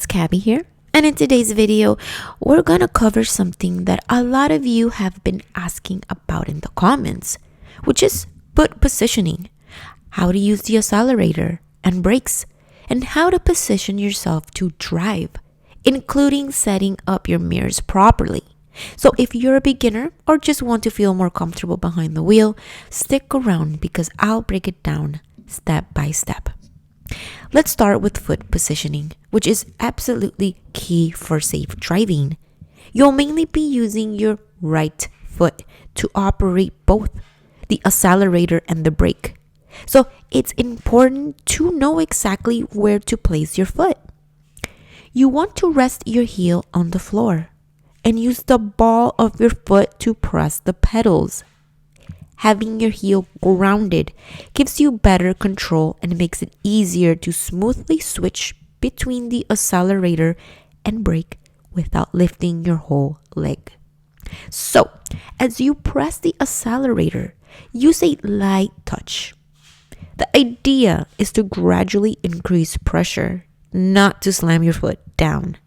Gabby here, and in today's video, we're gonna cover something that a lot of you have been asking about in the comments, which is foot positioning, how to use the accelerator and brakes, and how to position yourself to drive, including setting up your mirrors properly. So if you're a beginner or just want to feel more comfortable behind the wheel, stick around because I'll break it down step by step. Let's start with foot positioning, which is absolutely key for safe driving. You'll mainly be using your right foot to operate both the accelerator and the brake. So it's important to know exactly where to place your foot. You want to rest your heel on the floor and use the ball of your foot to press the pedals. Having your heel grounded gives you better control and makes it easier to smoothly switch between the accelerator and brake without lifting your whole leg. So, as you press the accelerator, use a light touch. The idea is to gradually increase pressure, not to slam your foot down.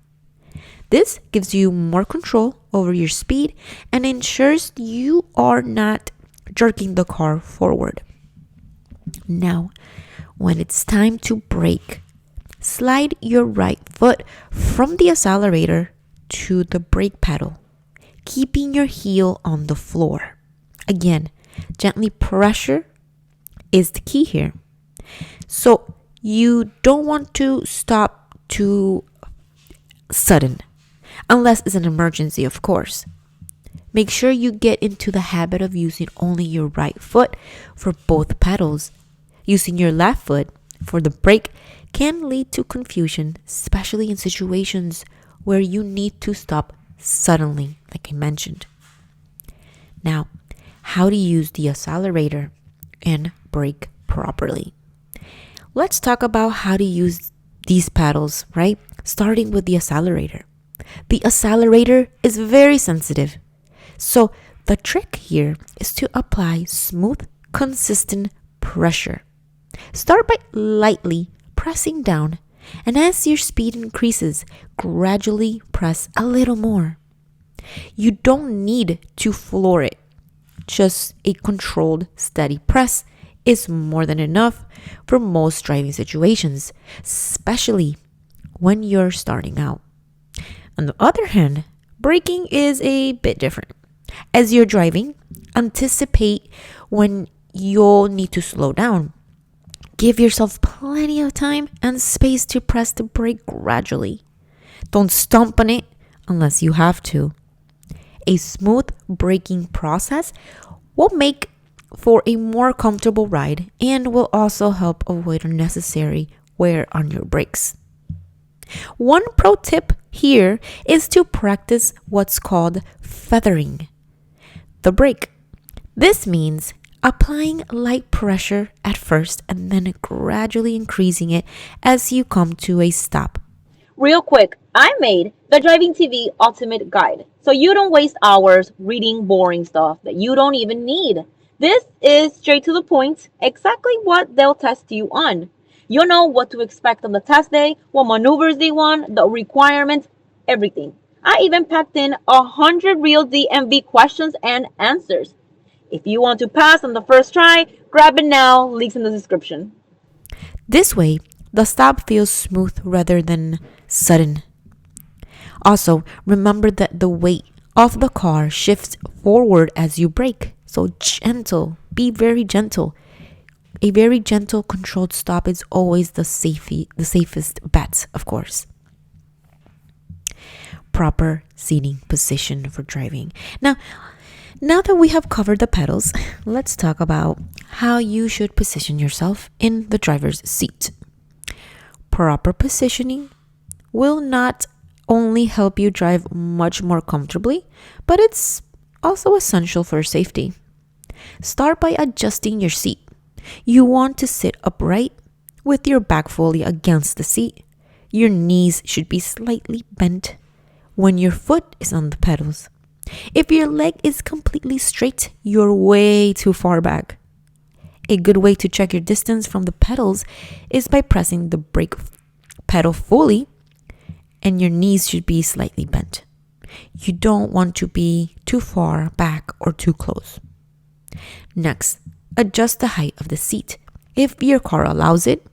This gives you more control over your speed and ensures you are not jerking the car forward. Now, when it's time to brake, slide your right foot from the accelerator to the brake pedal, keeping your heel on the floor. Again, gently pressure is the key here. So you don't want to stop too sudden, unless it's an emergency, of course. Make sure you get into the habit of using only your right foot for both pedals. Using your left foot for the brake can lead to confusion, especially in situations where you need to stop suddenly, like I mentioned. Now, how to use the accelerator and brake properly. Let's talk about how to use these pedals, right? Starting with the accelerator. The accelerator is very sensitive. So the trick here is to apply smooth, consistent pressure. Start by lightly pressing down, and as your speed increases, gradually press a little more. You don't need to floor it. Just a controlled, steady press is more than enough for most driving situations, especially when you're starting out. On the other hand, braking is a bit different. As you're driving, anticipate when you'll need to slow down. Give yourself plenty of time and space to press the brake gradually. Don't stomp on it unless you have to. A smooth braking process will make for a more comfortable ride and will also help avoid unnecessary wear on your brakes. One pro tip here is to practice what's called feathering the brake. This means applying light pressure at first and then gradually increasing it as you come to a stop. Real quick, I made the Driving TV Ultimate Guide, so you don't waste hours reading boring stuff that you don't even need. This is straight to the point, exactly what they'll test you on. You'll know what to expect on the test day, what maneuvers they want, the requirements, everything. I even packed in 100 real DMV questions and answers. If you want to pass on the first try, grab it now, links in the description. This way, the stop feels smooth rather than sudden. Also, remember that the weight of the car shifts forward as you brake. So gentle, be very gentle. A very gentle, controlled stop is always the safest bet, of course. Proper seating position for driving. Now that we have covered the pedals, let's talk about how you should position yourself in the driver's seat. Proper positioning will not only help you drive much more comfortably, but it's also essential for safety. Start by adjusting your seat. You want to sit upright with your back fully against the seat. Your knees should be slightly bent when your foot is on the pedals. If your leg is completely straight, you're way too far back. A good way to check your distance from the pedals is by pressing the brake pedal fully and your knees should be slightly bent. You don't want to be too far back or too close. Next, adjust the height of the seat. If your car allows it,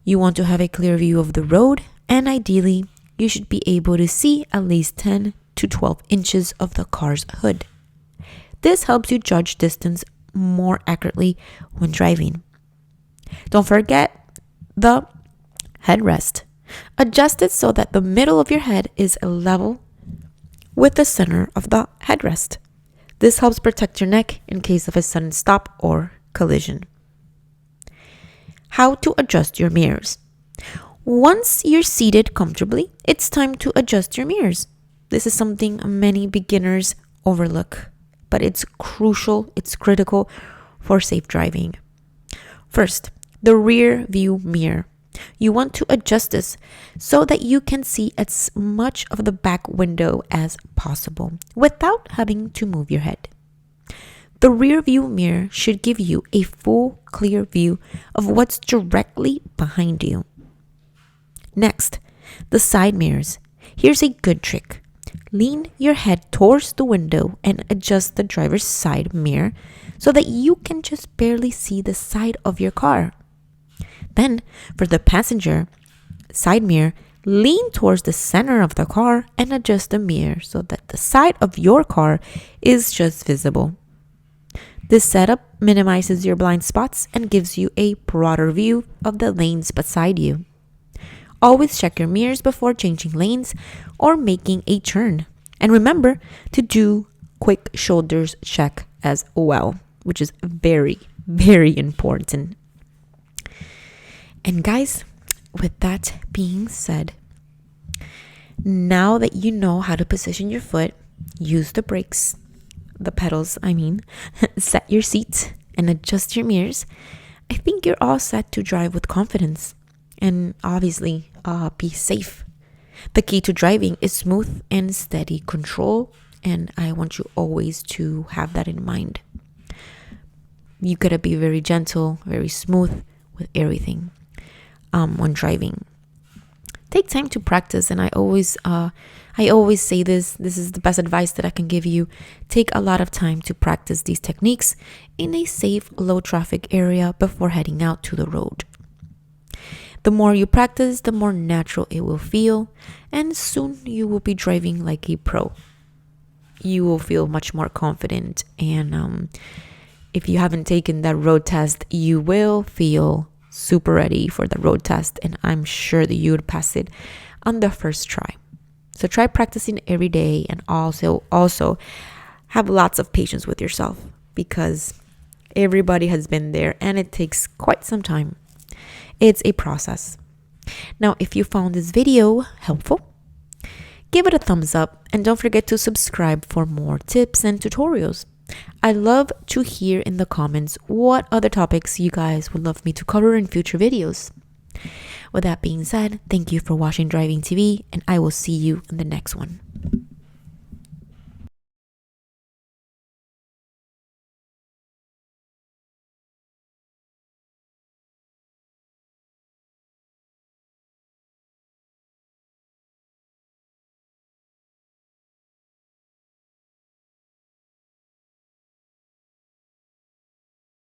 you want to have a clear view of the road, and ideally, you should be able to see at least 10 to 12 inches of the car's hood. This helps you judge distance more accurately when driving. Don't forget the headrest. Adjust it so that the middle of your head is level with the center of the headrest. This helps protect your neck in case of a sudden stop or collision. How to adjust your mirrors. Once you're seated comfortably, it's time to adjust your mirrors. This is something many beginners overlook, but it's crucial, it's critical for safe driving. First, the rear view mirror. You want to adjust this so that you can see as much of the back window as possible without having to move your head. The rear view mirror should give you a full, clear view of what's directly behind you. Next, the side mirrors. Here's a good trick. Lean your head towards the window and adjust the driver's side mirror so that you can just barely see the side of your car. Then, for the passenger side mirror, lean towards the center of the car and adjust the mirror so that the side of your car is just visible. This setup minimizes your blind spots and gives you a broader view of the lanes beside you. Always check your mirrors before changing lanes or making a turn. And remember to do quick shoulders check as well, which is very, very important. And guys, with that being said, now that you know how to position your foot, use the brakes, the pedals, set your seat and adjust your mirrors, I think you're all set to drive with confidence and obviously be safe. The key to driving is smooth and steady control, and I want you always to have that in mind. You gotta be very gentle, very smooth with everything when driving. Take time to practice, and I always say this is the best advice that I can give you. Take a lot of time to practice these techniques in a safe, low traffic area before heading out to the road. The more you practice, the more natural it will feel, and soon you will be driving like a pro. You will feel much more confident, and if you haven't taken that road test, you will feel super ready for the road test, and I'm sure that you would pass it on the first try. So try practicing every day, and also have lots of patience with yourself, because everybody has been there and it takes quite some time. It's a process. Now, if you found this video helpful, give it a thumbs up and don't forget to subscribe for more tips and tutorials. I love to hear in the comments what other topics you guys would love me to cover in future videos. With that being said, thank you for watching Driving TV, and I will see you in the next one.